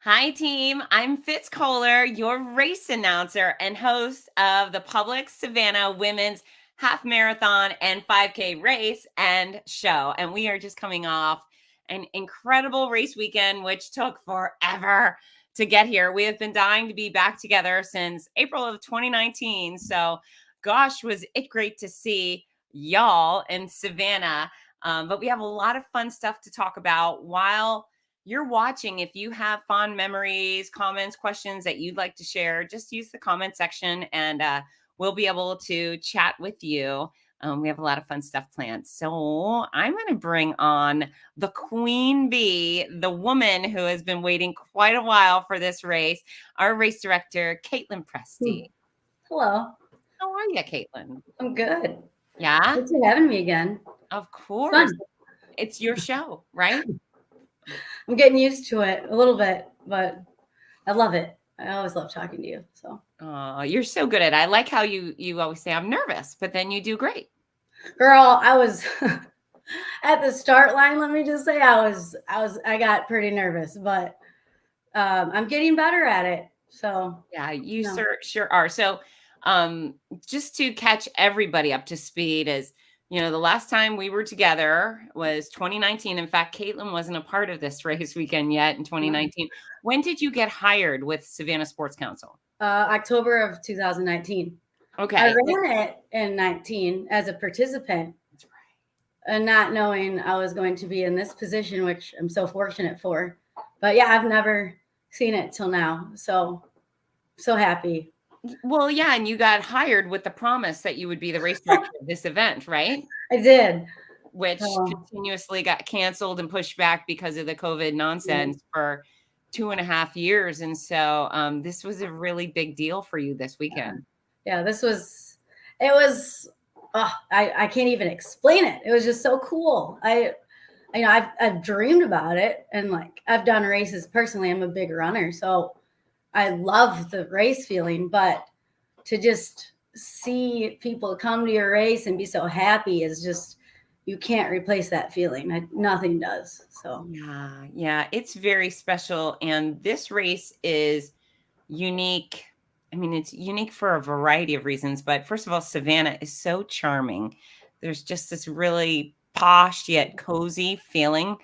Hi, team. I'm Fitz Koehler, your race announcer and host of the Publix Savannah Women's Half Marathon and 5K race and show. And we are just coming off an incredible race weekend, which took forever to get here. We have been dying to be back together since April of 2019. So, gosh, was it great to see y'all in Savannah. But we have a lot of fun stuff to talk about while you're watching. If you have fond memories, comments, questions that you'd like to share, just use the comment section and we'll be able to chat with you. We have a lot of fun stuff planned. So I'm going to bring on the queen bee, the woman who has been waiting quite a while for this race, our race director, Katelyn Presti. Hello. How are you, Katelyn? I'm good. Yeah? Thanks for having me again. Of course. Fun. It's your show, right? I'm getting used to it a little bit, but I love it. I always love talking to you. So, oh, you're so good at it. I like how you always say I'm nervous, but then you do great. girl, I was at the start line. Let me just say, I got pretty nervous, but I'm getting better at it. So yeah, you sure are. So, just to catch everybody up to speed, is the last time we were together was 2019. In fact, Katelyn wasn't a part of this race weekend yet in 2019. When did you get hired with Savannah Sports Council? October of 2019. Okay. I ran it in 19 as a participant. That's right. And not knowing I was going to be in this position, which I'm so fortunate for. But yeah, I've never seen it till now. So happy. Well, yeah, and you got hired with the promise that you would be the race director of this event, right? I did. Which continuously got canceled and pushed back because of the COVID nonsense for 2.5 years. And so this was a really big deal for you this weekend. Yeah, I can't even explain it. It was just so cool. I've dreamed about it, and like I've done races personally. I'm a big runner, so I love the race feeling, but to just see people come to your race and be so happy is just, you can't replace that feeling. Nothing does. So yeah, it's very special. And this race is unique. I mean, it's unique for a variety of reasons, but first of all, Savannah is so charming. There's just this really posh yet cozy feeling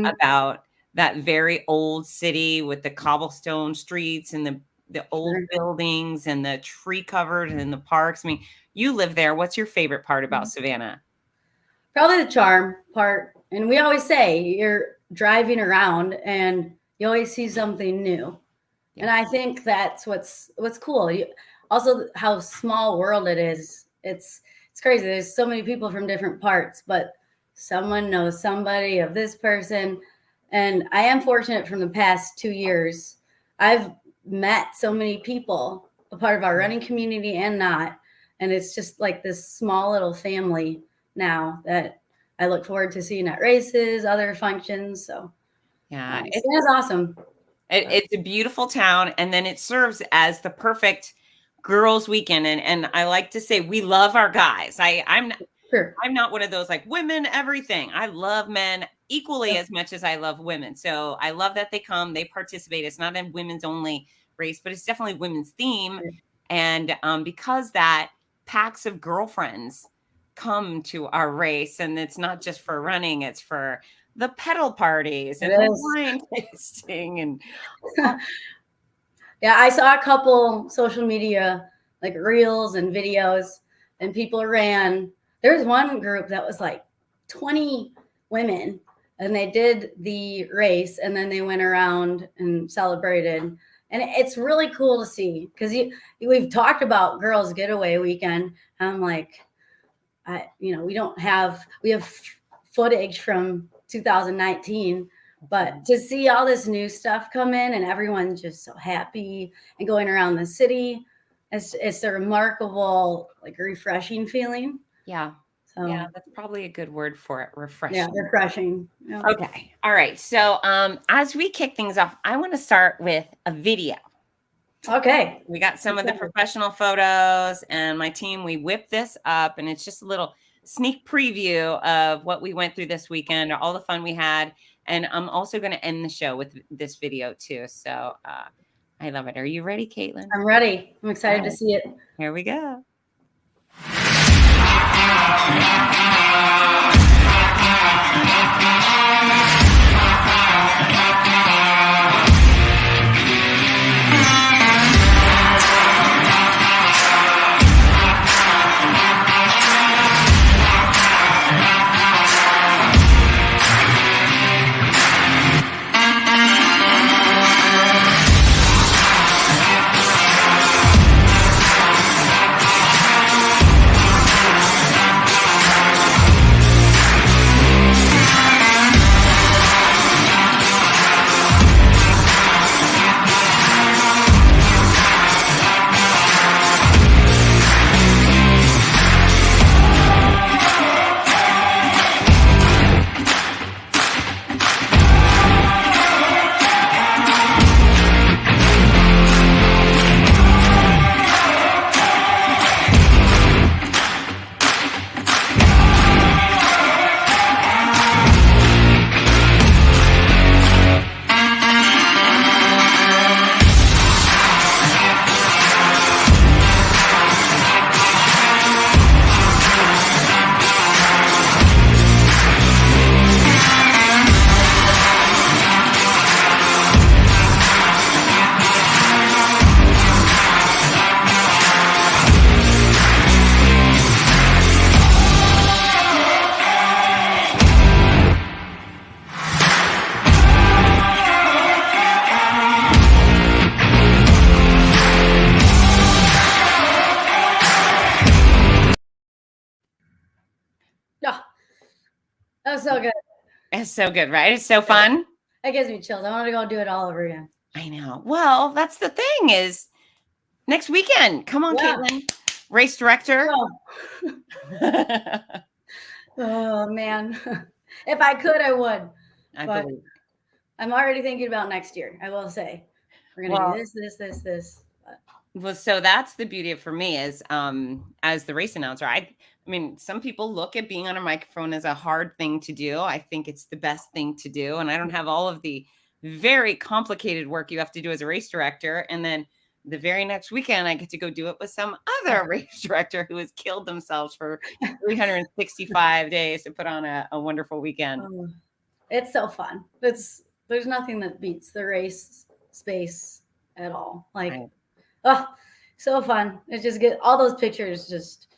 about that very old city with the cobblestone streets and the old buildings and the tree covered and the parks. I mean, you live there. What's your favorite part about Savannah? Probably the charm part. And we always say you're driving around and you always see something new. Yeah. And I think that's what's cool. Also, how small world it is. It's crazy. There's so many people from different parts, but someone knows somebody of this person. And I am fortunate from the past 2 years. I've met so many people, a part of our running community and not. And it's just like this small little family now that I look forward to seeing at races, other functions. So yeah, it's awesome. It's a beautiful town, and then it serves as the perfect girls' weekend. And I like to say we love our guys. I'm not one of those like women everything. I love men equally as much as I love women. So I love that they come, they participate. It's not a women's only race, but it's definitely women's theme. And because that packs of girlfriends come to our race, and it's not just for running, it's for the pedal parties and the wine tasting. And yeah, I saw a couple social media like reels and videos, and people ran. There was one group that was like 20 women, and they did the race, and then they went around and celebrated. And it's really cool to see, because we've talked about girls' getaway weekend. I'm like, we have footage from 2019, but to see all this new stuff come in and everyone's just so happy and going around the city, it's a remarkable, like, refreshing feeling. Yeah. So, yeah, that's probably a good word for it. Refreshing. Yeah, refreshing. Yeah. Okay. All right. So as we kick things off, I want to start with a video. Okay. We got some of the professional photos, and my team, we whipped this up, and it's just a little sneak preview of what we went through this weekend, all the fun we had. And I'm also going to end the show with this video too. So I love it. Are you ready, Katelyn? I'm ready. I'm excited to see it. Here we go. That was so good. It's so good, right? It's so fun. That gives me chills. I want to go do it all over again. I know. Well, that's the thing is next weekend. Come on, Katelyn. Race director. Oh man. If I could, I would. But I'm already thinking about next year, I will say. We're going to do this. Well, so that's the beauty of for me is as the race announcer, I mean, some people look at being on a microphone as a hard thing to do. I think it's the best thing to do. And I don't have all of the very complicated work you have to do as a race director. And then the very next weekend, I get to go do it with some other race director who has killed themselves for 365 days to put on a wonderful weekend. It's so fun. There's nothing that beats the race space at all. Like, oh, so fun. It's just get all those pictures. Just,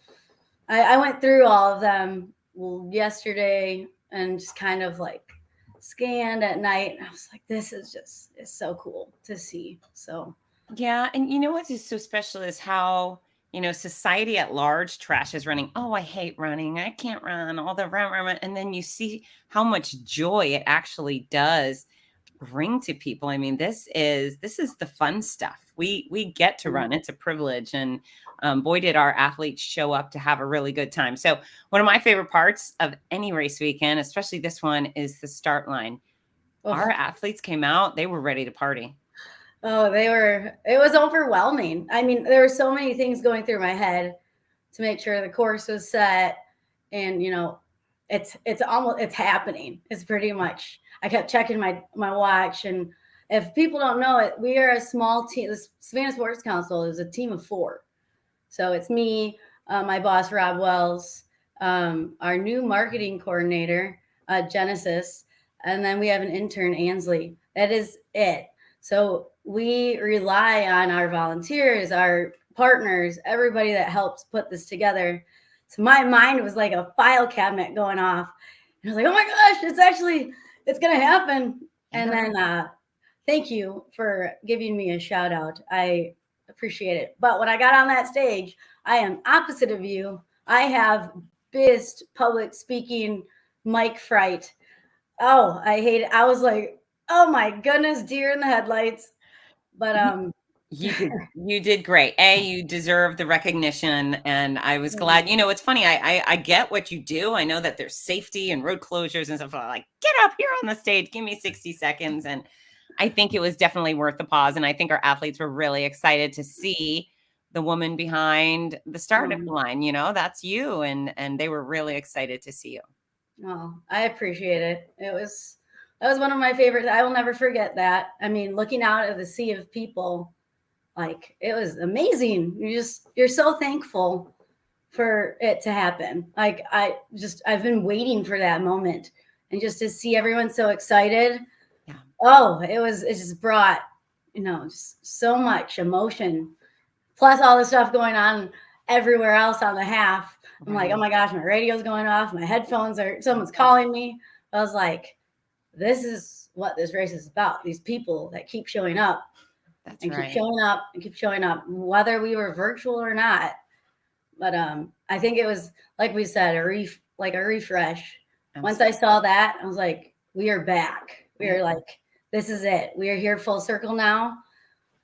I went through all of them yesterday and just kind of like scanned at night. And I was like, this is just, it's so cool to see. So, yeah. And you know, what's just so special is how, you know, society at large trashes running. Oh, I hate running. I can't run all the run. And then you see how much joy it actually does bring to people. I mean, this is the fun stuff. We get to run. It's a privilege. And boy, did our athletes show up to have a really good time. So one of my favorite parts of any race weekend, especially this one, is the start line. Our athletes came out. They were ready to party. Oh, it was overwhelming. I mean, there were so many things going through my head to make sure the course was set. And, you know, it's happening. It's pretty much, I kept checking my watch. And if people don't know it, we are a small team. The Savannah Sports Council is a team of 4. So it's me, my boss, Rob Wells, our new marketing coordinator, Genesis, and then we have an intern, Ansley. That is it. So we rely on our volunteers, our partners, everybody that helps put this together. So my mind was like a file cabinet going off. And I was like, oh my gosh, it's going to happen. And then thank you for giving me a shout out. I appreciate it. But when I got on that stage, I am opposite of you. I have biggest public speaking mic fright. Oh, I hate it. I was like, oh my goodness, deer in the headlights. But you did great. You deserve the recognition, and I was glad. You know, it's funny. I get what you do. I know that there's safety and road closures and stuff. I'm like, get up here on the stage, give me 60 seconds, and I think it was definitely worth the pause. And I think our athletes were really excited to see the woman behind the startup line. You know, that's you, and they were really excited to see you. Oh, I appreciate it. It was That was one of my favorites. I will never forget that. I mean, looking out at the sea of people, like it was amazing. You're so thankful for it to happen. Like I've been waiting for that moment, and just to see everyone so excited. Yeah. Oh, it just brought, just so much emotion. Plus all the stuff going on everywhere else on the half. I'm like, oh my gosh, my radio's going off. My headphones someone's calling me. I was like, this is what this race is about. These people that keep showing up. That's and right. keep showing up and keep showing up, whether we were virtual or not. But I think it was, like we said, a refresh. Absolutely. Once I saw that, I was like, we are back. We are like, this is it. We are here full circle now.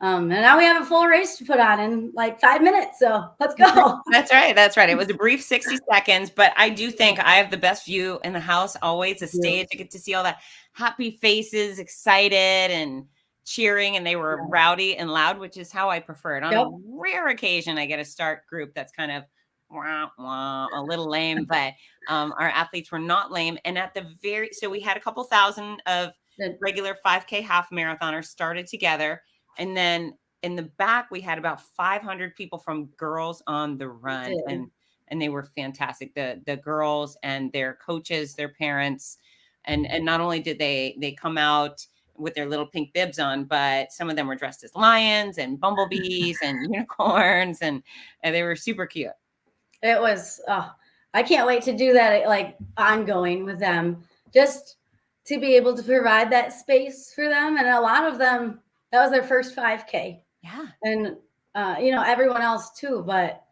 And now we have a full race to put on in like 5 minutes. So let's go. That's right. That's right. It was a brief 60 seconds, but I do think I have the best view in the house, always a stage. I get to see all that happy faces, excited and cheering, and they were rowdy and loud, which is how I prefer it. On a rare occasion, I get a start group that's kind of a little lame, but our athletes were not lame. And at so we had a couple thousand of regular 5K half marathoners started together. And then in the back, we had about 500 people from Girls on the Run, and they were fantastic. The girls and their coaches, their parents, and not only did they come out with their little pink bibs on, but some of them were dressed as lions and bumblebees and unicorns, and they were super cute. It was, I can't wait to do that, like ongoing with them, just to be able to provide that space for them. And a lot of them, that was their first 5K. Yeah. And, everyone else too, but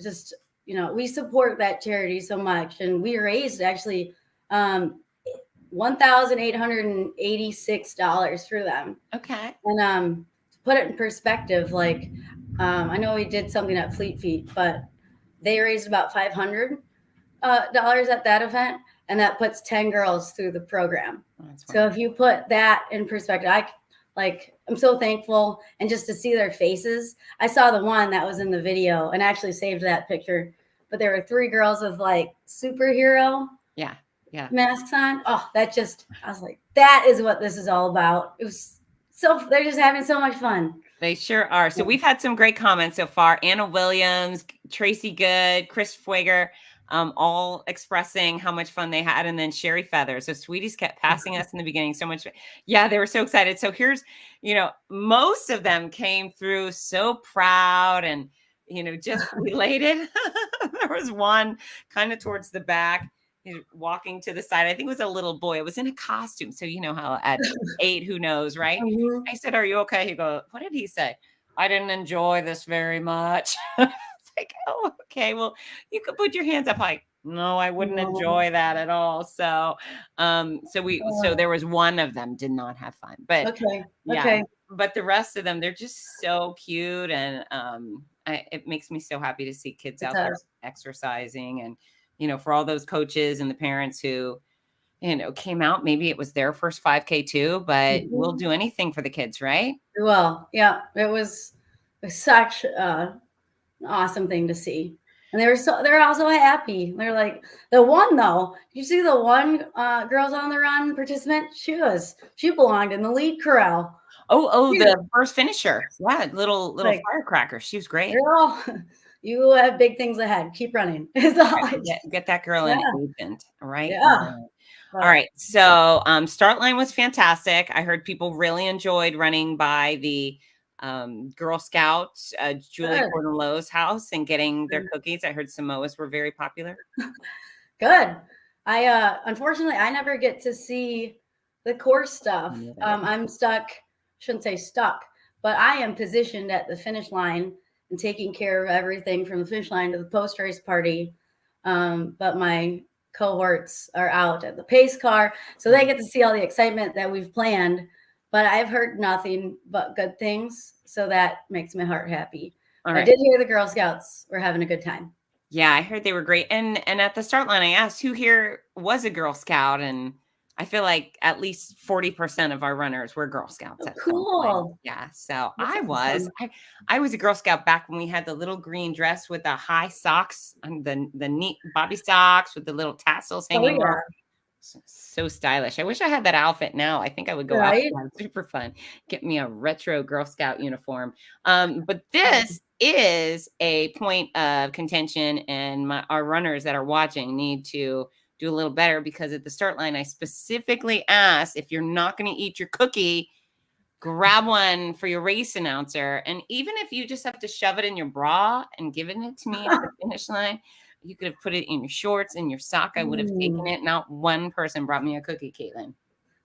just, we support that charity so much. And we raised actually $1,886 for them. Okay. And to put it in perspective, like, I know we did something at Fleet Feet, but they raised about $500 at that event. And that puts 10 girls through the program. So if you put that in perspective, I'm so thankful. And just to see their faces, I saw the one that was in the video and actually saved that picture. But there were 3 girls with like superhero masks on. Oh, I was like, that is what this is all about. It was they're just having so much fun. They sure are. So we've had some great comments so far. Anna Williams, Tracy Good, Chris Fueger, all expressing how much fun they had. And then Sherry Feathers. So Sweeties kept passing us in the beginning so much. Yeah, they were so excited. So here's, most of them came through so proud and, just elated. There was one kind of towards the back. He's walking to the side. I think it was a little boy. It was in a costume. So you know how at 8, who knows, right? Mm-hmm. I said, "Are you okay?" He goes, "What did he say?" "I didn't enjoy this very much." It's like, oh, okay. Well, you could put your hands up. Like, no, I wouldn't enjoy that at all. So, so there was one of them did not have fun, but okay. But the rest of them, they're just so cute, and it makes me so happy to see kids out there exercising, and for all those coaches and the parents who, came out. Maybe it was their first 5K too, but we'll do anything for the kids, right? Well, yeah, it was such an awesome thing to see. And they're also happy. They're like, the one though, you see the one Girls on the Run participant? She belonged in the lead corral. Oh, the first finisher. Yeah, little firecracker. She was great. Girl, you have big things ahead. Keep running. Get that girl an agent, right? Yeah. All right. So start line was fantastic. I heard people really enjoyed running by the Girl Scouts, Julie Cordelow's house, and getting their cookies. I heard Samoas were very popular. Good. I unfortunately I never get to see the course stuff. I'm stuck. Shouldn't say stuck, but I am positioned at the finish line and taking care of everything from the finish line to the post-race party. But my cohorts are out at the pace car, so they get to see all the excitement that we've planned. But I've heard nothing but good things, so that makes my heart happy. Right. I did hear the Girl Scouts were having a good time. Yeah, I heard they were great. And at the start line, I asked who here was a Girl Scout, and I feel like at least 40% of our runners were Girl Scouts. Oh, cool. Yeah. So I was a Girl Scout back when we had the little green dress with the high socks and the neat bobby socks with the little tassels hanging over. So stylish. I wish I had that outfit now. I think I would go out. Right? Super fun. Get me a retro Girl Scout uniform. But this is a point of contention, and our runners that are watching need to do a little better, because at the start line, I specifically asked, if you're not going to eat your cookie, grab one for your race announcer. And even if you just have to shove it in your bra and giving it to me at the finish line, you could have put it in your shorts, in your sock. I would have taken it. Not one person brought me a cookie, Katelyn.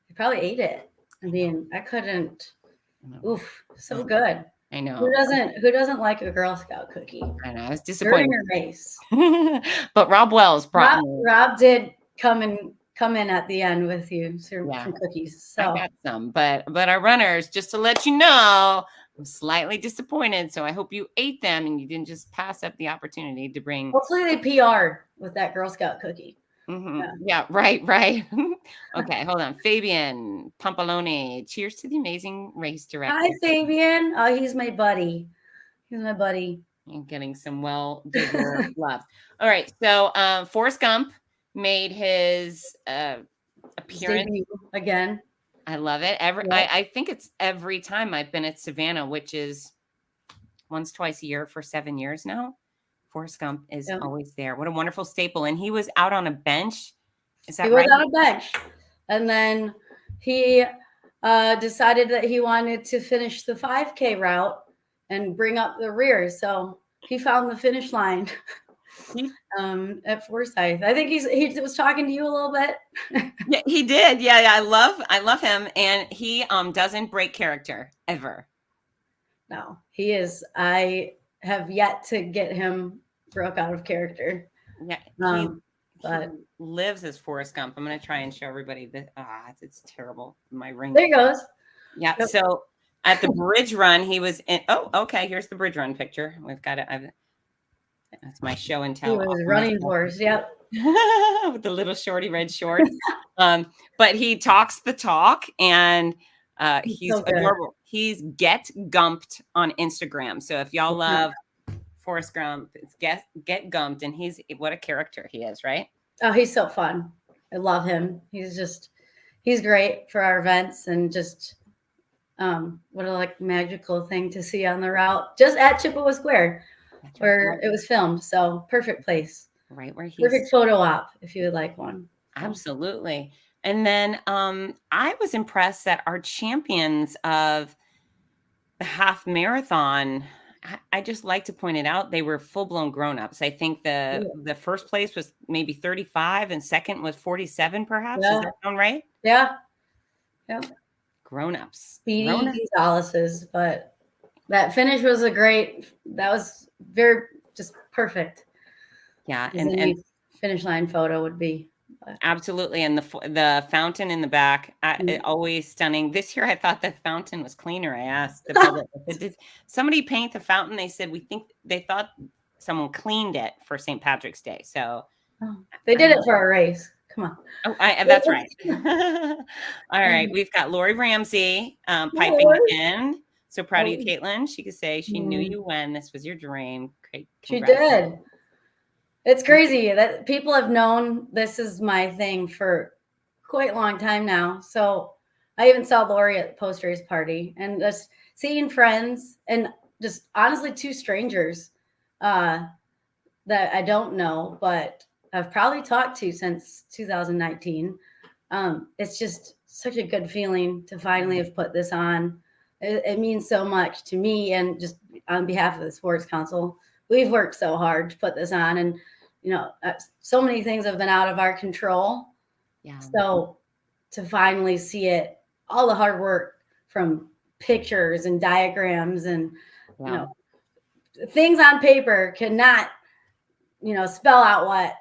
You probably ate it. I mean, I couldn't. Oof, so good. I know. Who doesn't like a Girl Scout cookie? I know. I was disappointed. During your race. But Rob Wells brought me. Rob did come in at the end with you some cookies. So I got some, but our runners, just to let you know, I'm slightly disappointed. So I hope you ate them and you didn't just pass up the opportunity to bring. Hopefully they PR'd with that Girl Scout cookie. Yeah, right. Okay, hold on. Fabian Pampalone, cheers to the amazing race director. Hi, Fabian. Oh, he's my buddy. I'm getting some well-deserved love. All right, so Forrest Gump made his appearance again. I love it. I think it's every time I've been at Savannah, which is once, twice a year for 7 years now. Forrest Gump is always there. What a wonderful staple. And he was out on a bench. Is that right? He was on a bench. And then he decided that he wanted to finish the 5K route and bring up the rear. So he found the finish line at Forsyth. I think he was talking to you a little bit. Yeah, he did. Yeah, I love him. And he doesn't break character ever. No, he is. I have yet to get him broke out of character. Yeah, he lives as Forrest Gump. I'm going to try and show everybody that. It's terrible. My ring. There he goes. Yeah. Yep. So at the bridge run, he was in. Oh, okay. Here's the bridge run picture. We've got it. That's my show and tell. He was running horse. Yep. With the little shorty red shorts. But he talks the talk, and he's so adorable. He's Get Gumped on Instagram. So if y'all love Forrest Gump, it's Get Gumped, and what a character he is, right? Oh, he's so fun. I love him. He's great for our events, and just what a magical thing to see on the route, just at Chippewa Square, where it was filmed. So perfect place, right where he's perfect photo op if you would like one. Absolutely. And then I was impressed that our champions of the half marathon, I just like to point it out, they were full-blown grown-ups. I think the first place was maybe 35 and second was 47, perhaps. Yeah. Does that sound right? Yeah. Yep. Grown-ups. Speedy Gonzalez's, but that finish was that was very just perfect. Yeah. And finish line photo would be. Absolutely. And the fountain in the back, always stunning. This year, I thought the fountain was cleaner. I asked the public, did somebody paint the fountain? They said, they thought someone cleaned it for St. Patrick's Day. So they did it for a race. Come on. Oh, that's right. All right. We've got Lori Ramsey piping in. So proud of you, Katelyn. She could say she knew you when this was your dream. Great. She did. It's crazy that people have known this is my thing for quite a long time now. So I even saw Lori at the post-race party, and just seeing friends and just honestly 2 strangers that I don't know, but I've probably talked to since 2019. It's just such a good feeling to finally have put this on. It means so much to me, and just on behalf of the Sports Council, we've worked so hard to put this on, and so many things have been out of our control. Yeah. So to finally see it, all the hard work from pictures and diagrams and things on paper cannot spell out what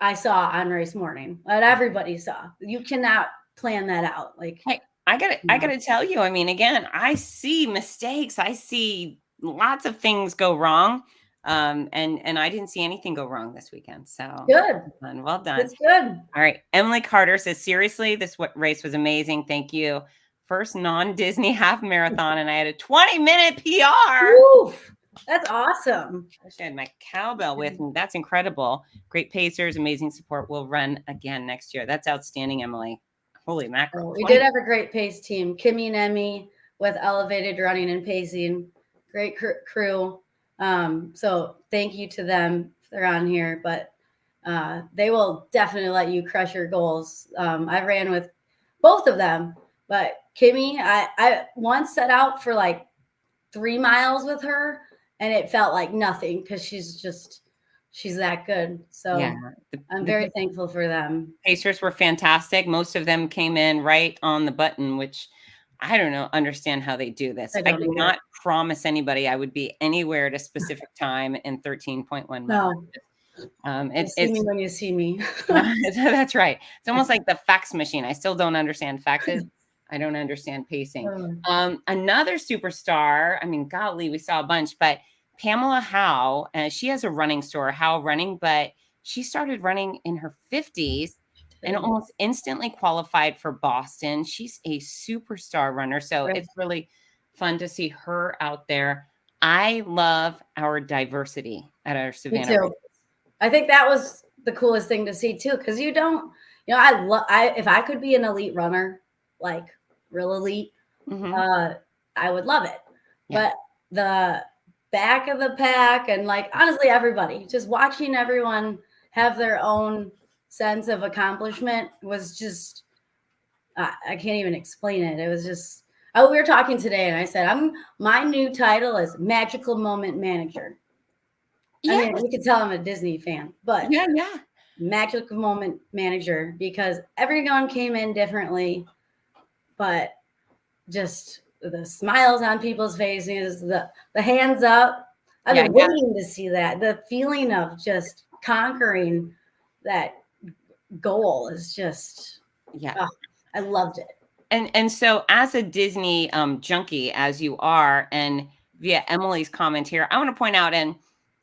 I saw on race morning, what everybody saw. You cannot plan that out. Hey, I gotta tell you, I mean, again, I see mistakes. I see lots of things go wrong. And I didn't see anything go wrong this weekend. So good. Well done. That's good. All right. Emily Carter says, seriously, this race was amazing. Thank you. First non-Disney half marathon, and I had a 20-minute PR. Oof. That's awesome. I wish I had my cowbell with me. That's incredible. Great pacers, amazing support. We'll run again next year. That's outstanding, Emily. Holy mackerel. We did have a great pace team. Kimmy and Emmy with elevated running and pacing. Great crew. So thank you to them if they're on here. But they will definitely let you crush your goals. I ran with both of them. But Kimmy, I once set out for like 3 miles with her, and it felt like nothing because she's that good. So yeah, I'm very thankful for them. Pacers were fantastic. Most of them came in right on the button, which I don't understand how they do this. I cannot promise anybody I would be anywhere at a specific time in 13.1 miles. It's see me when you see me. That's right. It's almost like the fax machine. I still don't understand faxes. I don't understand pacing. Another superstar, I mean, golly, we saw a bunch, but Pamela Howe, she has a running store, Howe Running, but she started running in her 50s and almost instantly qualified for Boston. She's a superstar runner. So it's really fun to see her out there. I love our diversity at our Savannah race. I think that was the coolest thing to see too, because you don't, if I could be an elite runner, like real elite, I would love it. Yeah. But the back of the pack and like honestly everybody, just watching everyone have their own sense of accomplishment was just I can't even explain it. It was just we were talking today and I said my new title is Magical Moment Manager. Yeah. I mean, you can tell I'm a Disney fan, but yeah. Magical Moment Manager, because everyone came in differently, but just the smiles on people's faces, the hands up. I've been waiting to see that. The feeling of just conquering that goal is just, I loved it. And so as a Disney junkie, as you are, and via Emily's comment here, I want to point out, and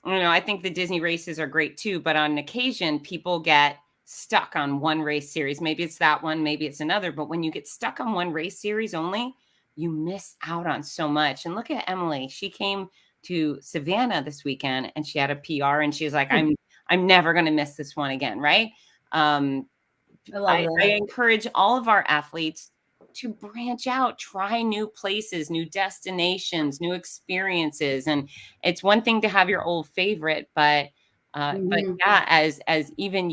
I think the Disney races are great too, but on occasion people get stuck on one race series. Maybe it's that one, maybe it's another, but when you get stuck on one race series only, you miss out on so much. And look at Emily. She came to Savannah this weekend and she had a PR and she's like, I'm never going to miss this one again. Right. I encourage all of our athletes to branch out, try new places, new destinations, new experiences. And it's one thing to have your old favorite, but yeah, as even,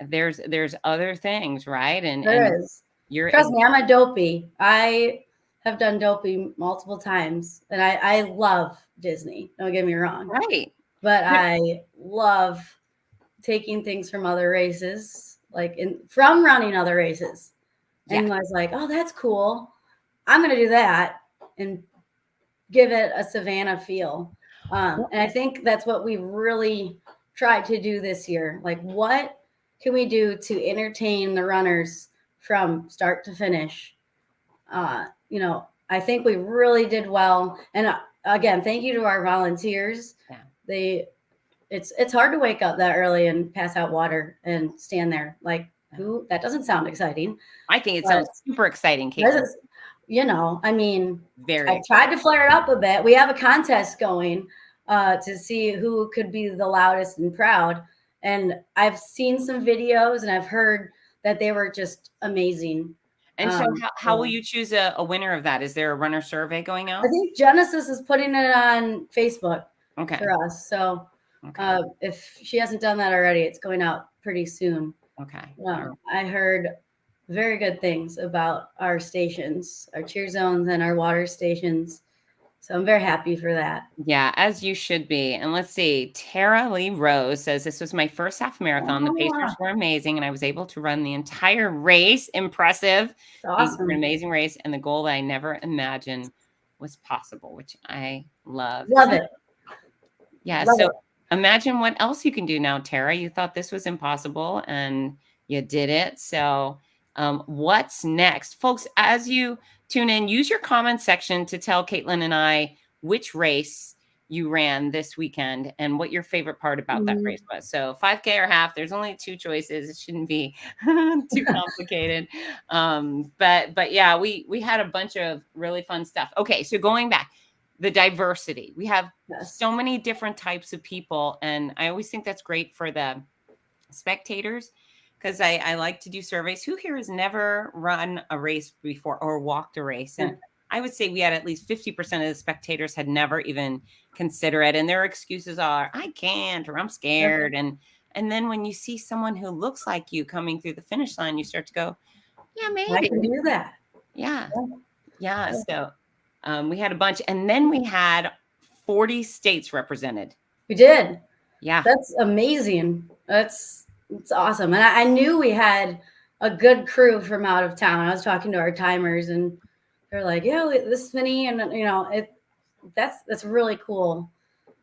there's other things, right? There is. Trust me, I'm a dopey. I have done dopey multiple times, and I love Disney. Don't get me wrong. Right. But I love taking things from other races, from running other races. And I was like, oh, that's cool. I'm going to do that and give it a Savannah feel. And I think that's what we really tried to do this year. Like, what can we do to entertain the runners from start to finish? I think we really did well. And again, thank you to our volunteers. Yeah. It's hard to wake up that early and pass out water and stand there. Like, that doesn't sound exciting. I think it sounds super exciting, Katelyn. I tried to flare it up a bit. We have a contest going to see who could be the loudest and proud. And I've seen some videos and I've heard that they were just amazing. And so how will you choose a winner of that? Is there a runner survey going out? I think Genesis is putting it on Facebook for us. So if she hasn't done that already, it's going out pretty soon. Okay. I heard very good things about our stations, our cheer zones and our water stations. So I'm very happy for that. Yeah, as you should be. And let's see. Tara Lee Rose says, this was my first half marathon. The pacers were amazing, and I was able to run the entire race. Impressive. Awesome. An amazing race. And the goal that I never imagined was possible, which I love. Love it. Yeah. Love it. Imagine what else you can do now, Tara. You thought this was impossible and you did it. So what's next? Folks, as you tune in, use your comment section to tell Katelyn and I which race you ran this weekend and what your favorite part about that race was. So 5K or half, there's only 2 choices. It shouldn't be too complicated. But yeah, we had a bunch of really fun stuff. Okay, so going back, the diversity. We have Yes. so many different types of people. And I always think that's great for the spectators, because I like to do surveys. Who here has never run a race before or walked a race? And I would say we had at least 50% of the spectators had never even considered it. And their excuses are, I can't, or I'm scared. And then when you see someone who looks like you coming through the finish line, you start to go, yeah, maybe I can do that. Yeah. So we had a bunch, and then we had 40 states represented. We did. Yeah. That's amazing. It's awesome. And I knew we had a good crew from out of town. I was talking to our timers, and they're like, yeah, this many. And, you know, that's really cool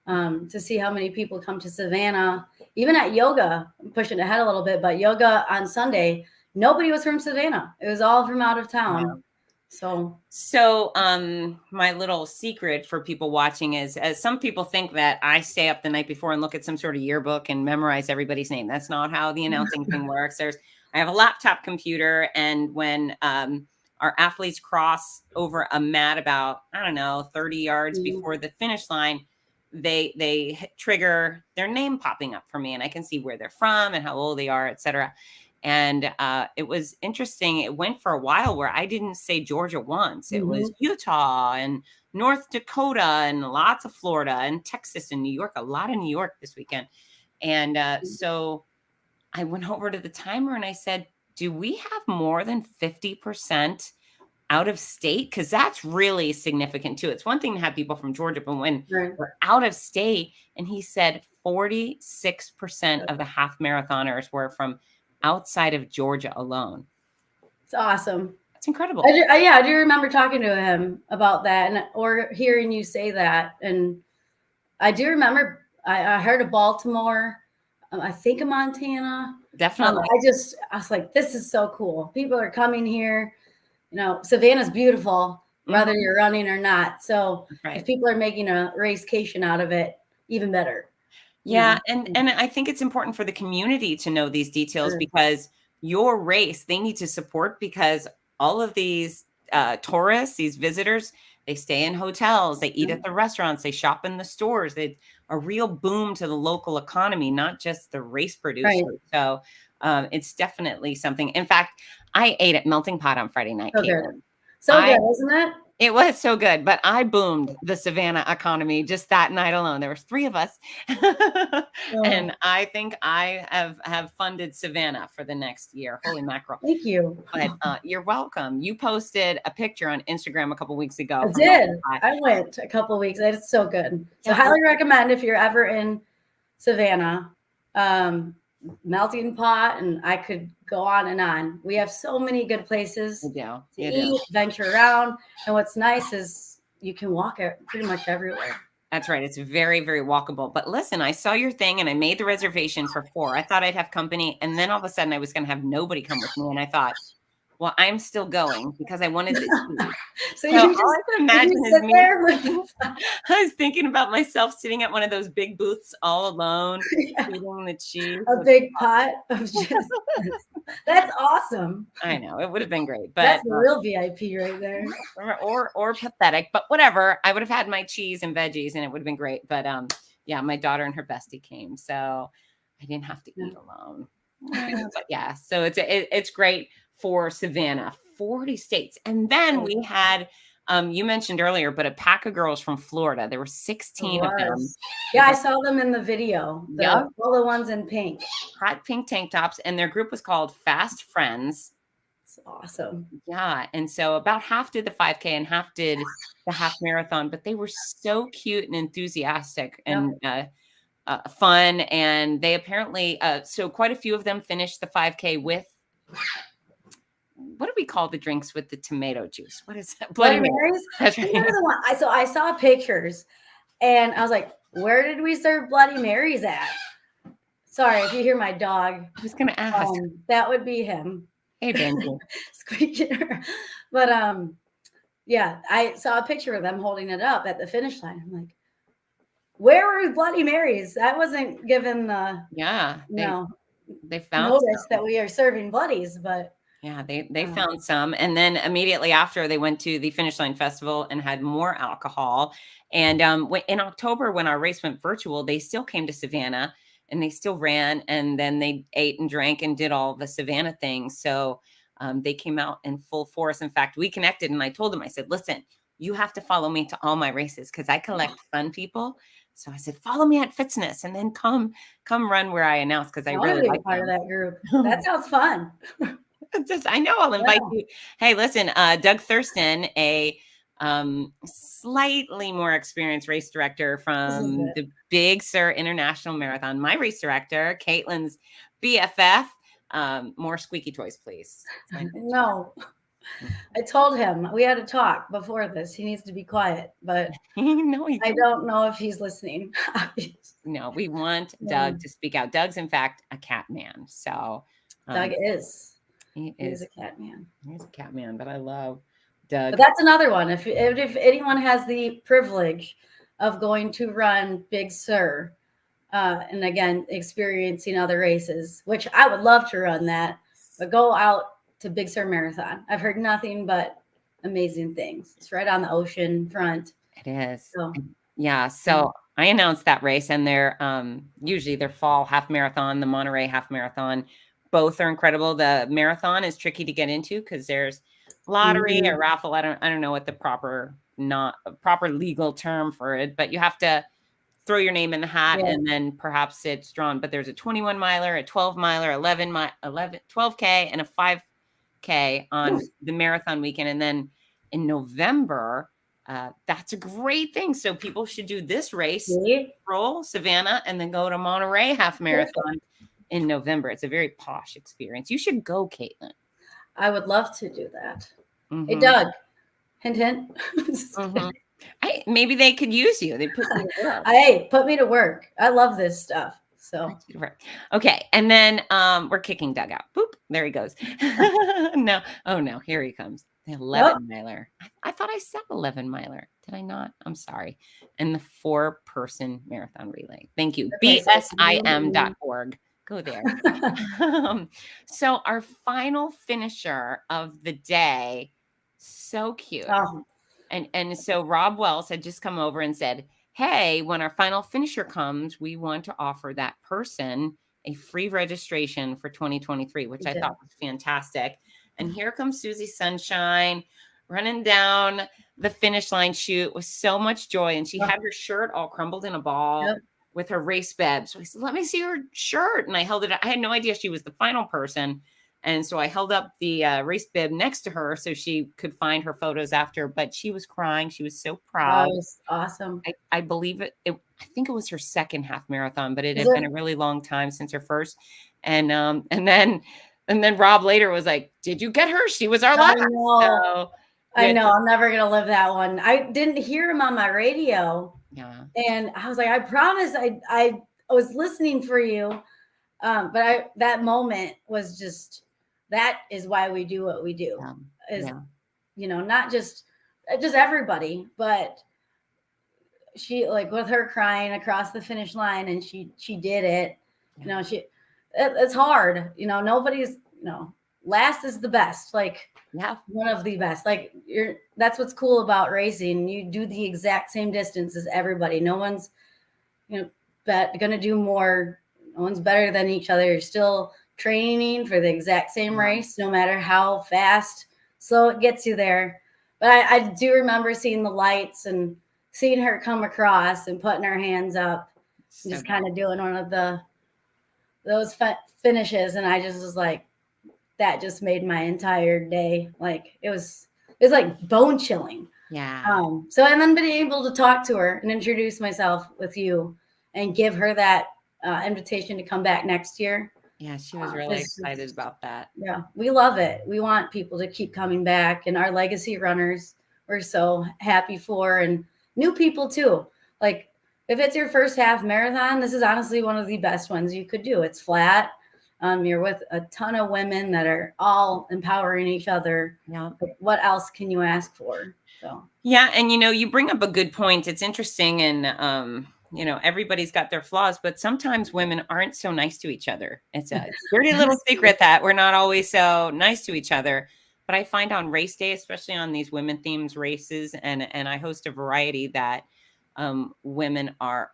to see how many people come to Savannah. Even at yoga, I'm pushing ahead a little bit, but yoga on Sunday, nobody was from Savannah. It was all from out of town. Yeah. So my little secret for people watching is, as some people think that I stay up the night before and look at some sort of yearbook and memorize everybody's name. That's not how the announcing thing works. I have a laptop computer, and when our athletes cross over a mat about, I don't know, 30 yards before the finish line, they trigger their name popping up for me, and I can see where they're from and how old they are, etc. And it was interesting. It went for a while where I didn't say Georgia once. It was Utah and North Dakota and lots of Florida and Texas and New York, a lot of New York this weekend. And so I went over to the timer and I said, do we have more than 50% out of state? Because that's really significant too. It's one thing to have people from Georgia, but when we're out of state, and he said 46% of the half marathoners were from outside of Georgia alone. It's awesome. It's incredible. I do remember talking to him about that, or hearing you say that. And I do remember I heard of Baltimore, I think of Montana. Definitely. I was like, this is so cool. People are coming here. You know, Savannah's beautiful, whether you're running or not. So if people are making a racecation out of it, even better. Yeah. And I think it's important for the community to know these details, because your race, they need to support, because all of these tourists, these visitors, they stay in hotels, they eat at the restaurants, they shop in the stores. They a real boom to the local economy, not just the race producers. So it's definitely something. In fact, I ate at Melting Pot on Friday night. So good, isn't it? It was so good, but I boomed the Savannah economy just that night alone. There was 3 of us. And I think I have funded Savannah for the next year. Holy mackerel. Thank you. But you're welcome. You posted a picture on Instagram a couple weeks ago. I did. I went a couple weeks. It's so good. So highly recommend if you're ever in Savannah. Melting Pot, and I could go on and on. We have so many good places to eat, venture around, and what's nice is you can walk it pretty much everywhere. That's right. It's very, very walkable. But listen, I saw your thing and I made the reservation for 4. I thought I'd have company, and then all of a sudden I was going to have nobody come with me, and I thought, well, I'm still going because I wanted to see. So you just, all I can imagine is me. There I was thinking about myself sitting at one of those big booths all alone, eating the cheese. A big pot of just, that's awesome. I know, it would have been great, but that's a real VIP right there. Or pathetic, but whatever. I would have had my cheese and veggies, and it would have been great. But yeah, my daughter and her bestie came, so I didn't have to eat alone. But yeah, so it's great for Savannah, 40 states. And then we had, you mentioned earlier, but a pack of girls from Florida. There were 16 of them. Yeah, I saw them in the video. All the ones in pink. Hot pink tank tops. And their group was called Fast Friends. It's awesome. Yeah. And so about half did the 5K and half did the half marathon. But they were so cute and enthusiastic and fun. And they apparently, so quite a few of them finished the 5K with, what do we call the drinks with the tomato juice? What is that? Bloody Marys? That's right. So I saw pictures and I was like, where did we serve Bloody Marys at? Sorry if you hear my dog. I was going to ask. That would be him. Hey, Benji. Squeaking. But yeah, I saw a picture of them holding it up at the finish line. I'm like, where were Bloody Marys? I wasn't given the they found notice that we are serving bloodies, but Yeah, they found some. And then immediately after, they went to the Finish Line Festival and had more alcohol. And in October, when our race went virtual, they still came to Savannah and they still ran. And then they ate and drank and did all the Savannah things. So they came out in full force. In fact, we connected and I told them, I said, listen, you have to follow me to all my races because I collect fun people. So I said, follow me at Fitzness and then come run where I announce because I really like part of that group. That sounds fun. I know I'll invite you. Hey, listen, Doug Thurston, a slightly more experienced race director from the Big Sur International Marathon, my race director, Katelyn's BFF. More squeaky toys, please. No, I told him we had a talk before this. He needs to be quiet, but no, I don't know if he's listening. No, we want Doug to speak out. Doug's, in fact, a cat man. So Doug is. He is a cat man. He's a cat man, but I love Doug. But that's another one. If anyone has the privilege of going to run Big Sur, and again, experiencing other races, which I would love to run that, but go out to Big Sur Marathon. I've heard nothing but amazing things. It's right on the ocean front. It is. So, yeah. So I announced that race and their usually their fall half marathon, the Monterey half marathon. Both are incredible. The marathon is tricky to get into because there's lottery or raffle. I don't know what the proper legal term for it, but you have to throw your name in the hat and then perhaps it's drawn. But there's a 21 miler, a 12 miler, 12K and a 5K on the marathon weekend. And then in November, that's a great thing. So people should do this race, roll Savannah, and then go to Monterey half marathon. In November. It's a very posh experience. You should go, Katelyn. I would love to do that. Hey, Doug. Hint, hint. Maybe they could use you. They put me to work. Hey, put me to work. I love this stuff. So okay. And then we're kicking Doug out. Boop. There he goes. No. Oh no. Here he comes. The 11 miler. I thought I said 11 miler. Did I not? I'm sorry. And the 4-person marathon relay. Thank you. BSIM.org. Go there. So our final finisher of the day, so cute. And so Rob Wells had just come over and said, hey, when our final finisher comes, we want to offer that person a free registration for 2023, which I thought was fantastic. And here comes Susie Sunshine running down the finish line chute with so much joy. And she had her shirt all crumbled in a ball. With her race bib. So I said, let me see her shirt. And I held it up. I had no idea she was the final person. And so I held up the race bib next to her so she could find her photos after. But she was crying. She was so proud. That was awesome. I believe it. I think it was her second half marathon, but it had been a really long time since her first. And then Rob later was like, did you get her? She was our last. I know. I'm never going to live that one. I didn't hear him on my radio. Yeah. And I was like, I promise I was listening for you. But that moment was just, that is why we do what we do. Not just everybody, but she, like, with her crying across the finish line and she did it. It's hard. Nobody's, last is the best. Like, one of the best. Like, that's what's cool about racing. You do the exact same distance as everybody. No one's gonna do more. No one's better than each other. You're still training for the exact same race, no matter how fast, slow it gets you there. But I do remember seeing the lights and seeing her come across and putting her hands up, and just kind of doing one of those finishes, and I just was like, that just made my entire day. Like, it was like bone chilling. Yeah. So, and then being able to talk to her and introduce myself with you and give her that invitation to come back next year. Yeah, she was really excited about that. Yeah, we love it. We want people to keep coming back, and our legacy runners we're so happy for, and new people too. Like, if it's your first half marathon, this is honestly one of the best ones you could do. It's flat. You're with a ton of women that are all empowering each other. Yeah. What else can you ask for? So. Yeah. And, you bring up a good point. It's interesting. And, you know, everybody's got their flaws, but sometimes women aren't so nice to each other. It's a dirty little secret that we're not always so nice to each other. But I find on race day, especially on these women themed races, and I host a variety that women are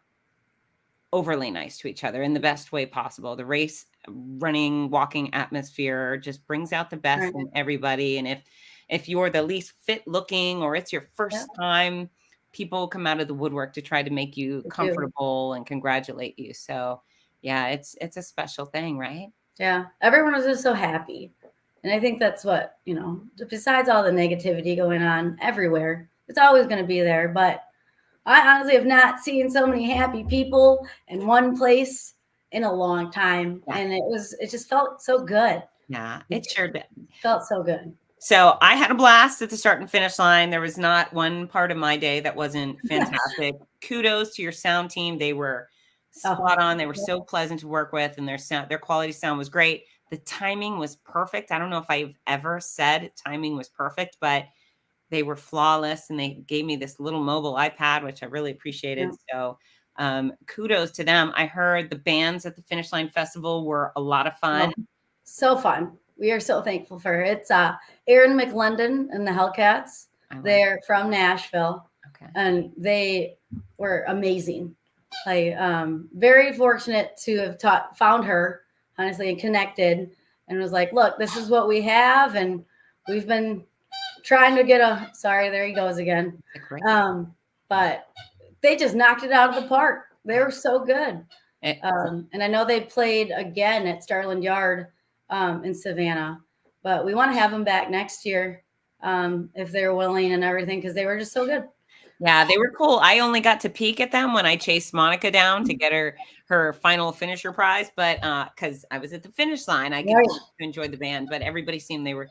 overly nice to each other in the best way possible. The race running, walking atmosphere just brings out the best in everybody. And if you're the least fit looking or it's your first time, people come out of the woodwork to try to make you comfortable and congratulate you. So yeah, it's a special thing, right? Yeah. Everyone was just so happy. And I think that's what, you know, besides all the negativity going on everywhere, it's always going to be there. But I honestly have not seen so many happy people in one place in a long time. Yeah. And it just felt so good. Yeah, it sure did. Felt so good. So I had a blast at the start and finish line. There was not one part of my day that wasn't fantastic. Kudos to your sound team. They were spot on. They were so pleasant to work with, and their quality sound was great. The timing was perfect. I don't know if I've ever said timing was perfect, but they were flawless, and they gave me this little mobile iPad, which I really appreciated. Yeah. So kudos to them. I heard the bands at the Finish Line Festival were a lot of fun. Oh, so fun. We are so thankful for her. It's Erin Mclendon and the Hellcats. They're from Nashville. Okay. And they were amazing. Like very fortunate to have found her, honestly, and connected, and was like, look, this is what we have, and we've been trying to get sorry, there he goes again. But they just knocked it out of the park. They were so good. And I know they played again at Starland Yard in Savannah, but we want to have them back next year if they're willing and everything, because they were just so good. Yeah, they were cool. I only got to peek at them when I chased Monica down to get her final finisher prize, but because I was at the finish line, I get to enjoy the band. But everybody said they were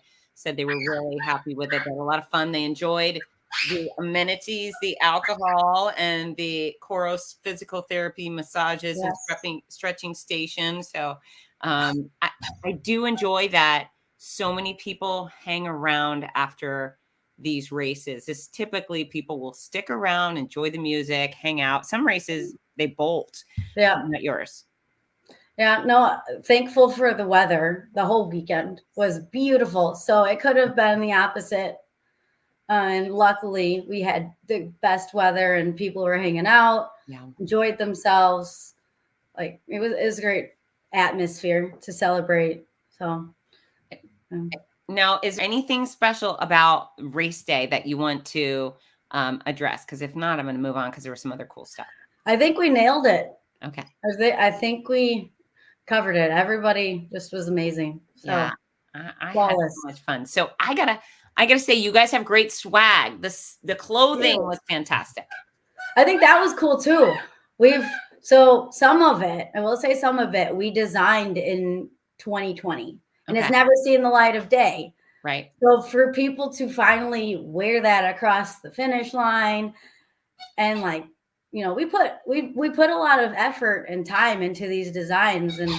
really happy with it. They had a lot of fun. They enjoyed the amenities, the alcohol, and the Koros physical therapy massages and stretching stations. So I do enjoy that so many people hang around after these races. It's typically people will stick around, enjoy the music, hang out. Some races they bolt. Yeah. Not yours. Yeah, no, thankful for the weather. The whole weekend was beautiful. So it could have been the opposite. And luckily we had the best weather and people were hanging out, enjoyed themselves. Like it was a great atmosphere to celebrate. So now, is there anything special about race day that you want to address? Because if not, I'm going to move on because there was some other cool stuff. I think we nailed it. Okay. I think we covered it. Everybody just was amazing. So, yeah, I had so much fun. So I gotta say, you guys have great swag. The clothing was fantastic. I think that was cool too. So some of it, I will say some of it, we designed in 2020. And it's never seen the light of day. Right. So for people to finally wear that across the finish line, and like, you know, we put a lot of effort and time into these designs, and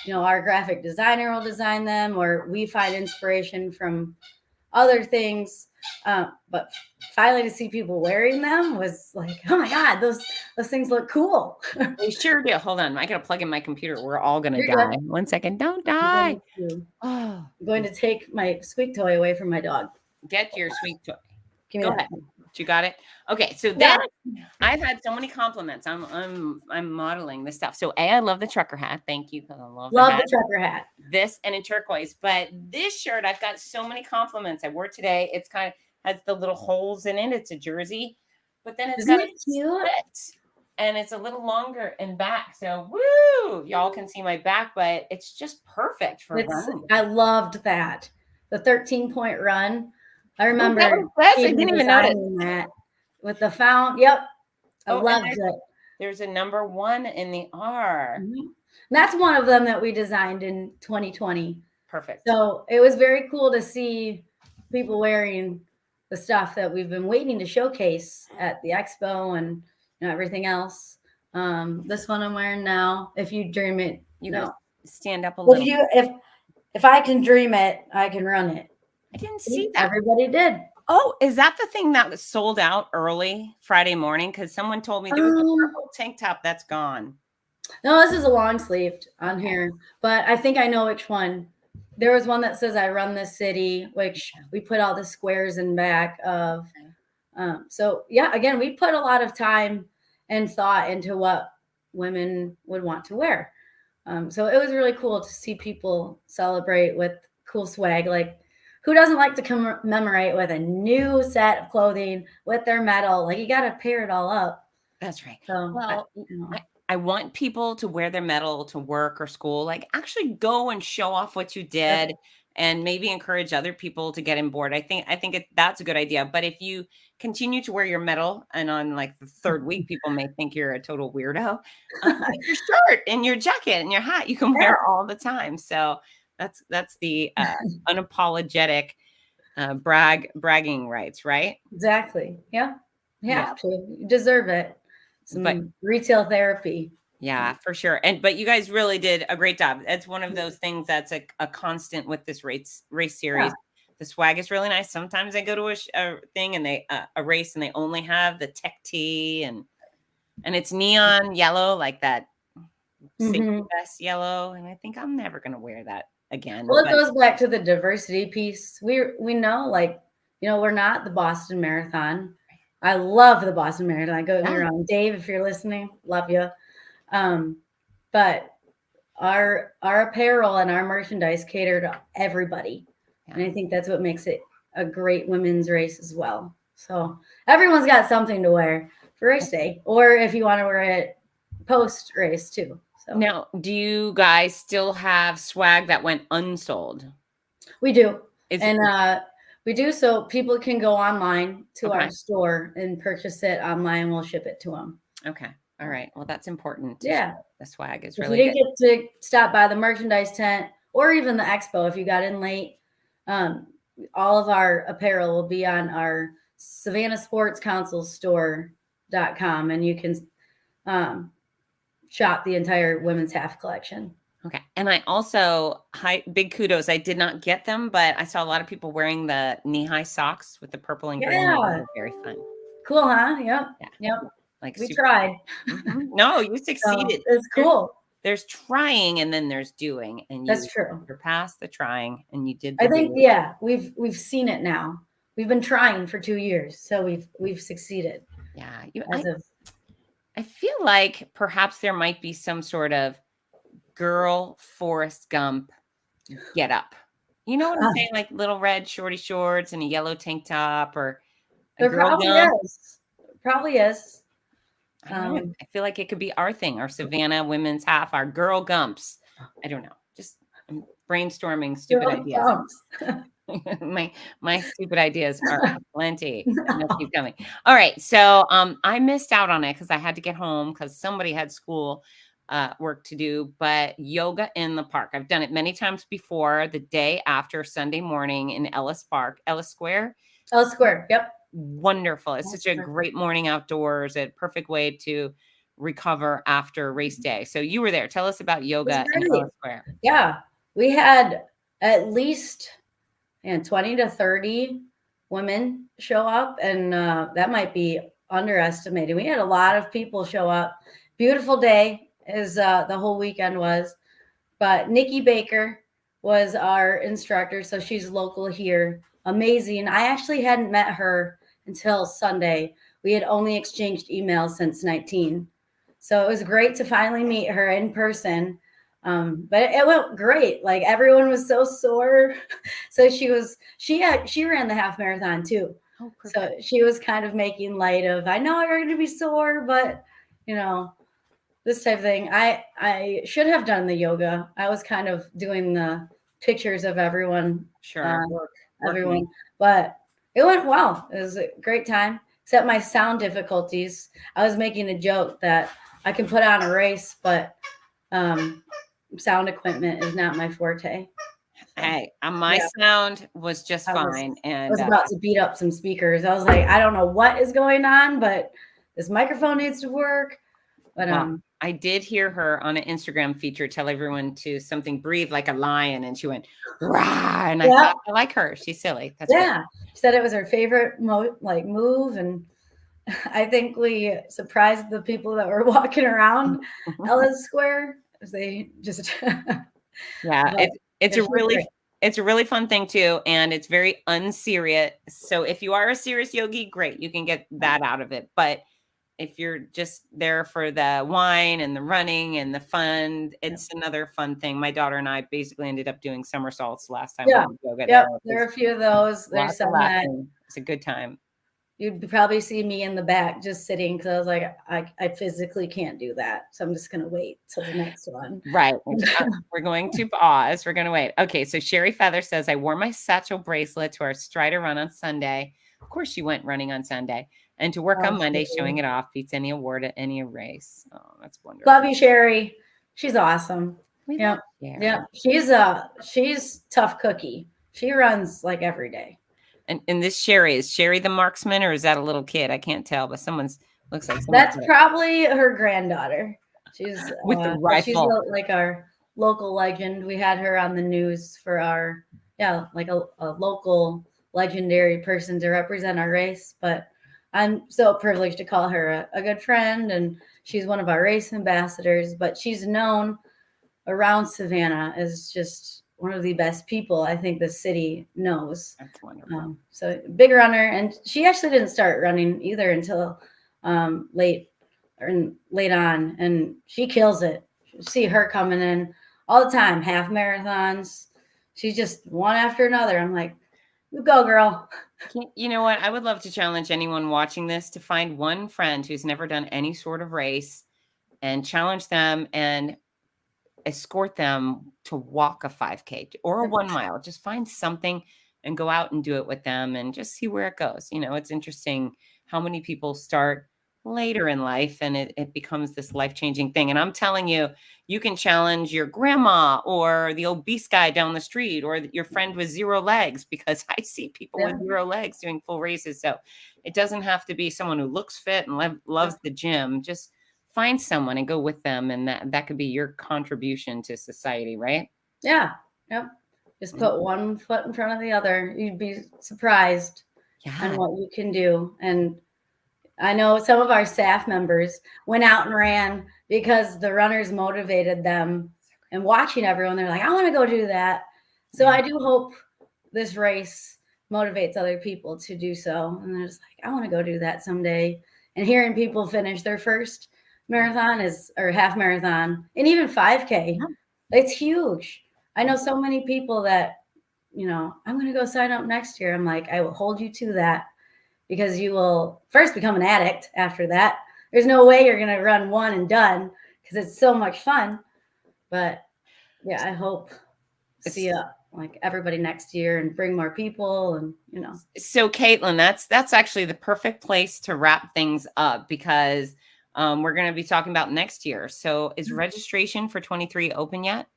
you know, our graphic designer will design them, or we find inspiration from other things. But finally to see people wearing them was like, oh my God, those things look cool. They sure do. Hold on. I got to plug in my computer. We're all going to die. Good. 1 second. Don't die. I'm going to take my squeak toy away from my dog. Get your squeak toy. Go ahead. You got it? Okay. So then I've had so many compliments. I'm modeling this stuff. So I love the trucker hat. Thank you. I love the trucker hat. This and in turquoise. But this shirt, I've got so many compliments. I wore it today. It's kind of has the little holes in it. It's a jersey, but then it's got a split, and it's a little longer in back. So woo! Y'all can see my back, but it's just perfect for running. I loved that. The 13-point run. I remember. I didn't even notice that with the fount. Yep, I loved it. There's a number 1 in the R. Mm-hmm. That's one of them that we designed in 2020. Perfect. So it was very cool to see people wearing the stuff that we've been waiting to showcase at the expo and everything else. This one I'm wearing now. If you dream it, you know, stand up a little. If I can dream it, I can run it. I didn't see that. Everybody did. Oh, is that the thing that was sold out early Friday morning? Because someone told me there was a purple tank top that's gone. No, this is a long sleeved on here, but I think I know which one. There was one that says I run this city, which we put all the squares in back of. So yeah, again, we put a lot of time and thought into what women would want to wear. So it was really cool to see people celebrate with cool swag. Like, who doesn't like to commemorate with a new set of clothing with their medal? Like, you got to pair it all up. That's right. So, Well, I want people to wear their medal to work or school. Like, actually go and show off what you did, and maybe encourage other people to get on board. I think that's a good idea. But if you continue to wear your medal, and on like the third week, people may think you're a total weirdo. Your shirt and your jacket and your hat you can wear all the time. So that's the unapologetic bragging rights, right? exactly. Yeah. You have to. You deserve it. Some retail therapy. Yeah, for sure. But you guys really did a great job. It's one of those things that's a constant with this race series. Yeah. The swag is really nice. Sometimes I go to a thing and they a race and they only have the tech tee and it's neon yellow, like that safety vest yellow. And I think I'm never going to wear that again. Well, it goes back to the diversity piece. We know, like, we're not the Boston Marathon. I love the Boston Marathon. Go me wrong, Dave, if you're listening, love you. But our apparel and our merchandise cater to everybody. And I think that's what makes it a great women's race as well. So everyone's got something to wear for race day, or if you want to wear it post race too. So now, do you guys still have swag that went unsold? We do. We do, so people can go online to our store and purchase it online. We'll ship it to them. Okay. All right. Well, that's important. Yeah. The swag is if really you didn't get to stop by the merchandise tent or even the expo, if you got in late, all of our apparel will be on our Savannah Sports Council store.com, and you can shop the entire women's half collection. Okay. And I also, big kudos. I did not get them, but I saw a lot of people wearing the knee-high socks with the purple and green. Very fun. Cool, huh? Yep. Yeah. Yep. Like we tried. No, you succeeded. So it's cool. There's trying and then there's doing. And that's true. You're past the trying and you did. I think, we've seen it now. We've been trying for 2 years. So we've succeeded. Yeah. I feel like perhaps there might be some sort of girl Forrest Gump get up. You know what I'm saying? Like little red shorty shorts and a yellow tank top, or there probably is. I feel like it could be our thing, our Savannah women's half, our girl Gumps. I don't know. Just brainstorming stupid ideas. my stupid ideas are plenty. They'll keep coming. All right. So I missed out on it because I had to get home because somebody had school work to do, but yoga in the park. I've done it many times before, the day after Sunday morning in Ellis Square. Yep. Wonderful. It's such a great morning outdoors, a perfect way to recover after race day. So you were there. Tell us about yoga in Ellis Square. Yeah. We had at least 20 to 30 women show up, and that might be underestimated. We had a lot of people show up. Beautiful day, as the whole weekend was. But Nikki Baker was our instructor, so she's local here. Amazing. I actually hadn't met her until Sunday. We had only exchanged emails since 19. So it was great to finally meet her in person. But it went great. Like, everyone was so sore. So she ran the half marathon too. Oh, so she was kind of making light of, I know you're going to be sore, but this type of thing. I should have done the yoga. I was kind of doing the pictures of everyone. Sure. Everyone. But it went well. It was a great time, except my sound difficulties. I was making a joke that I can put on a race, but sound equipment is not my forte. Hey, my sound was just fine. And I was about to beat up some speakers. I was like, I don't know what is going on, but this microphone needs to work. But I did hear her on an Instagram feature tell everyone to something breathe like a lion, and she went rah, and I thought I like her. She's silly. That's great. She said it was her favorite move, and I think we surprised the people that were walking around Ellis Square. They just it's a really fun thing too, and it's very unserious. So if you are a serious yogi, great, you can get that out of it. But if you're just there for the wine and the running and the fun, it's another fun thing. My daughter and I basically ended up doing somersaults last time. Yeah. We did yoga There are a few of those. There's some that it's a good time. You'd probably see me in the back just sitting because I was like, I physically can't do that. So I'm just going to wait till the next one. Right. We're going to pause. We're going to wait. Okay. So Sherry Feather says, I wore my satchel bracelet to our Strider run on Sunday. Of course, she went running on Sunday. And to work on Monday, showing it off, beats any award at any race. Oh, that's wonderful. Love you, Sherry. She's awesome. Yeah. She's tough cookie. She runs like every day. And this Sherry, is Sherry the marksman, or is that a little kid? I can't tell, but looks like that's probably her granddaughter. She's with the rifle. She's like our local legend. We had her on the news for our like a local legendary person to represent our race. But I'm so privileged to call her a good friend, and she's one of our race ambassadors. But she's known around Savannah as just one of the best people I think the city knows. That's wonderful. So big runner, and she actually didn't start running either until late on, and she kills it. You see her coming in all the time, half marathons. She's just one after another. I'm like, you go, girl. You know what? I would love to challenge anyone watching this to find one friend who's never done any sort of race and challenge them and escort them to walk a 5K or a 1 mile. Just find something and go out and do it with them and just see where it goes. You know, it's interesting how many people start later in life and it becomes this life-changing thing. And I'm telling you, you can challenge your grandma or the obese guy down the street or your friend with 0 legs, because I see people with 0 legs doing full races. So it doesn't have to be someone who looks fit and loves the gym. Just find someone and go with them. And that could be your contribution to society, right? Yeah. Yep. Just put one foot in front of the other. You'd be surprised on what you can do. And I know some of our staff members went out and ran because the runners motivated them, and watching everyone, they're like, I want to go do that. So I do hope this race motivates other people to do so. And they're just like, I want to go do that someday. And hearing people finish their first marathon or half marathon and even 5K, it's huge. I know so many people that, I'm going to go sign up next year. I'm like, I will hold you to that, because you will first become an addict after that. There's no way you're going to run one and done, because it's so much fun. But I hope to see like everybody next year and bring more people and, So Katelyn, that's actually the perfect place to wrap things up, because we're going to be talking about next year. So is registration for 23 open yet?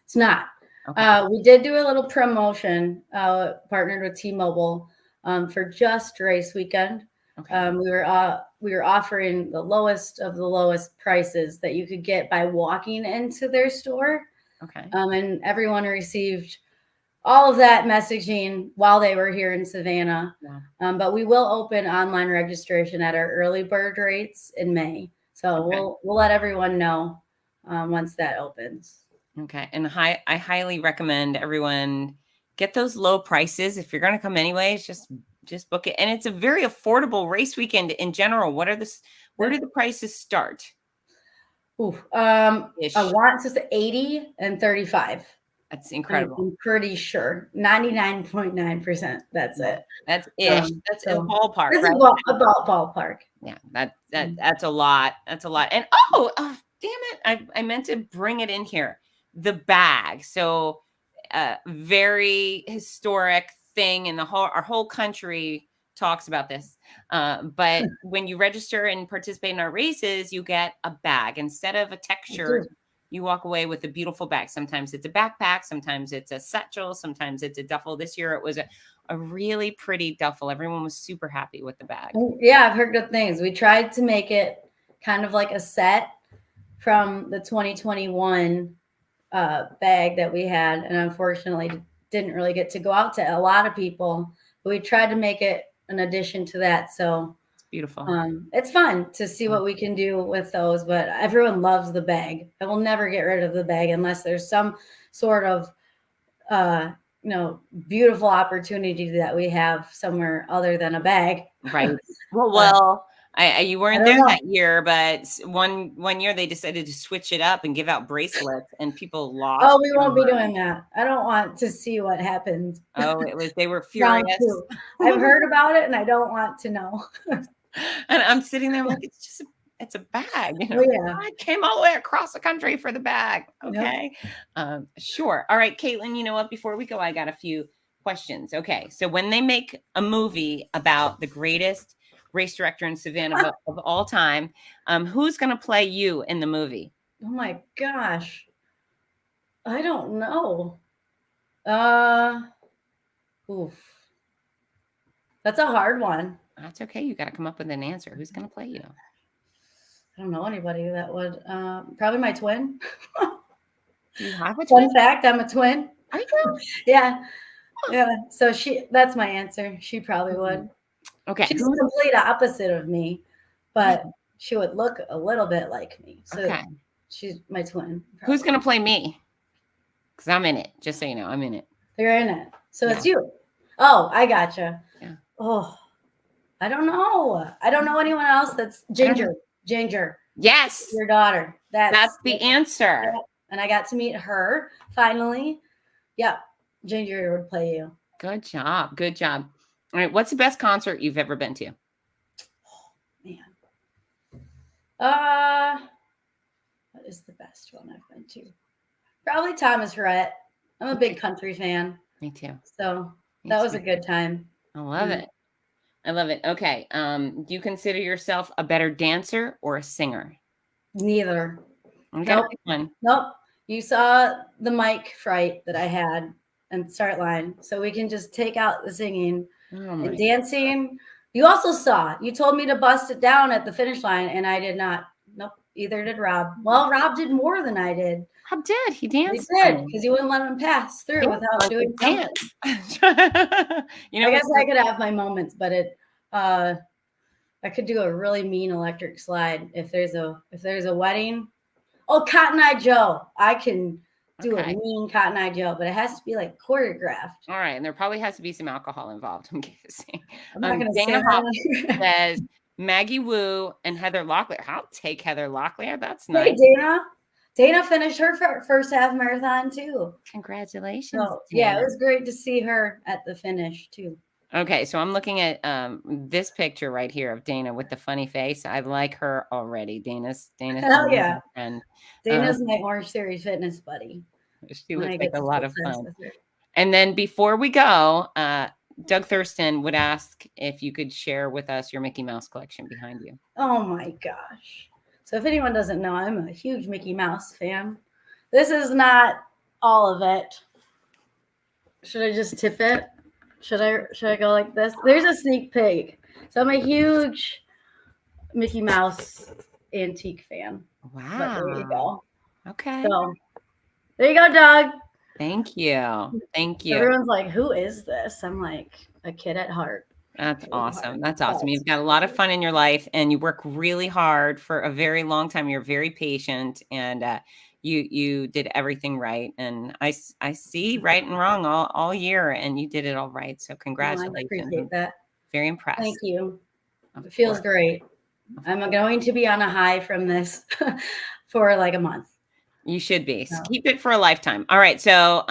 It's not. Okay. We did do a little promotion, partnered with T-Mobile for just race weekend. Okay. We were offering the lowest of the lowest prices that you could get by walking into their store. Okay. And everyone received all of that messaging while they were here in Savannah. Yeah. But we will open online registration at our early bird rates in May. So we'll let everyone know once that opens. Okay. And I highly recommend everyone get those low prices. If you're going to come anyways, just book it. And it's a very affordable race weekend in general. Where do the prices start? I want to say 80 and 35. That's incredible. I'm pretty sure 99.9%. That's it. That's ish. That's a ballpark. This right? is a ballpark. Yeah, that's a lot. That's a lot. And damn it, I meant to bring it in here. The bag. So very historic thing in our whole country talks about this. But when you register and participate in our races, you get a bag instead of a tech shirt. You walk away with a beautiful bag. Sometimes it's a backpack, sometimes it's a satchel, sometimes it's a duffel. This year it was a really pretty duffel. Everyone was super happy with the bag. Yeah, I've heard good things. We tried to make it kind of like a set, from the 2021 bag that we had, and unfortunately didn't really get to go out to a lot of people. But we tried to make it an addition to that. So It's beautiful. it's fun to see what we can do with those. But everyone loves the bag. I will never get rid of the bag unless there's some sort of beautiful opportunity that we have somewhere other than a bag. Right. Well, you weren't there know. that year, but one year they decided to switch it up and give out bracelets, and people lost. Oh, we won't be doing that. I don't want to see what happened. Oh, they were furious. I've heard about it, and I don't want to know. And I'm sitting there like, it's a bag. I came all the way across the country for the bag. Okay. Yep. Sure. All right, Katelyn, you know what? Before we go, I got a few questions. Okay. So when they make a movie about the greatest race director in Savannah of all time, who's going to play you in the movie? Oh my gosh. I don't know. Oof. That's a hard one. That's okay. You got to come up with an answer. Who's going to play you? I don't know anybody that would. Probably my twin. Do you have a twin? Fun fact, I'm a twin. Are you? Yeah. So that's my answer. She probably would. Okay. She's the complete opposite of me, but she would look a little bit like me. So she's my twin. Probably. Who's going to play me? Because I'm in it. Just so you know, I'm in it. You're in it. So it's you. Oh, I gotcha. Yeah. Oh, I don't know. I don't know anyone else that's Ginger. Yes. Your daughter. That's the answer. Yeah. And I got to meet her finally. Yeah. Ginger would play you. Good job. Good job. All right. What's the best concert you've ever been to? Oh, man. What is the best one I've been to? Probably Thomas Rhett. I'm a big country fan. Me too. So that was a good time. I love it. I love it. Okay. Do you consider yourself a better dancer or a singer? Neither. Okay. Nope. You saw the mic fright that I had and start line. So we can just take out the singing and dancing. You also saw, you told me to bust it down at the finish line, and I did not. Nope. Either did Rob. Well, Rob did more than I did. Rob did. He danced. He did, because he wouldn't let him pass through without doing dance. I guess I could have my moments, but I could do a really mean electric slide if there's a wedding. Oh, Cotton Eye Joe. I can do a mean Cotton Eye Joe, but it has to be like choreographed. All right. And there probably has to be some alcohol involved. I'm guessing. I'm not going to Dana Hopkins says Maggie Wu and Heather Locklear. I'll take Heather Locklear. That's nice. Hey, Dana finished her first half marathon too. Congratulations. So, yeah, it was great to see her at the finish too. Okay, so I'm looking at this picture right here of Dana with the funny face. I like her already. Dana's hell yeah. And Dana's my Orange Series fitness buddy. She looks like a lot of fun. And then before we go, Doug Thurston would ask if you could share with us your Mickey Mouse collection behind you. Oh my gosh. So if anyone doesn't know, I'm a huge Mickey Mouse fan. This is not all of it. Should I just tip it? Should I go like this? There's a sneak peek. So I'm a huge Mickey Mouse antique fan. Wow. But there you go. Okay. So there you go, Doug. Thank you. Thank you. Everyone's like, who is this? I'm like, a kid at heart. That's awesome. That's awesome. You've got a lot of fun in your life, and you work really hard for a very long time. You're very patient, and you did everything right. And I see right and wrong all year, and you did it all right. So congratulations. I appreciate that. Very impressed. Thank you. It feels great. I'm going to be on a high from this for like a month. You should be. So keep it for a lifetime. All right. So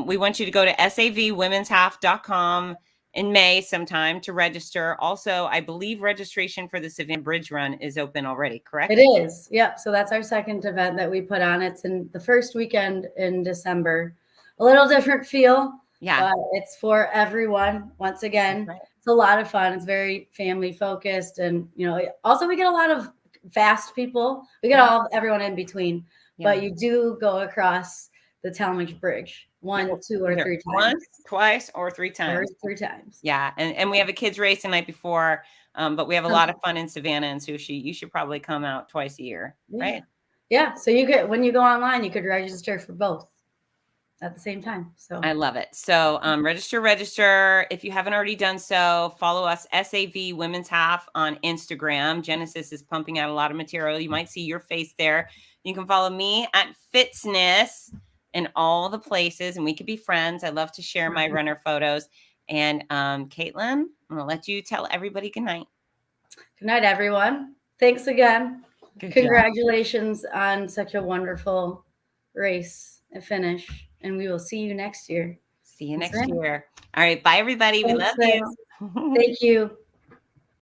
we want you to go to savwomenshalf.com in May sometime to register. Also, I believe registration for the Savannah Bridge Run is open already, correct? It is. Yep. So that's our second event that we put on. It's in the first weekend in December. A little different feel. Yeah. But it's for everyone. Once again, It's a lot of fun. It's very family focused. And, also we get a lot of fast people. We get everyone in between. Yeah. But you do go across the Talmadge Bridge 1, 2, or 3 times. Once, twice, or 3 times. Or 3 times. Yeah, and we have a kids race the night before, but we have a lot of fun in Savannah, and so you should probably come out twice a year, right? Yeah. So you could, when you go online, you could register for both at the same time. So I love it. So register. If you haven't already done so, follow us, SAV Women's Half on Instagram. Genesis is pumping out a lot of material. You might see your face there. You can follow me at Fitzness in all the places, and we could be friends. I love to share my runner photos. And Katelyn, I'm gonna let you tell everybody good night. Good night, everyone. Thanks again. Good Congratulations on such a wonderful race and finish. And we will see you next year. See you next year. All right. Bye, everybody. We love you. Thank you.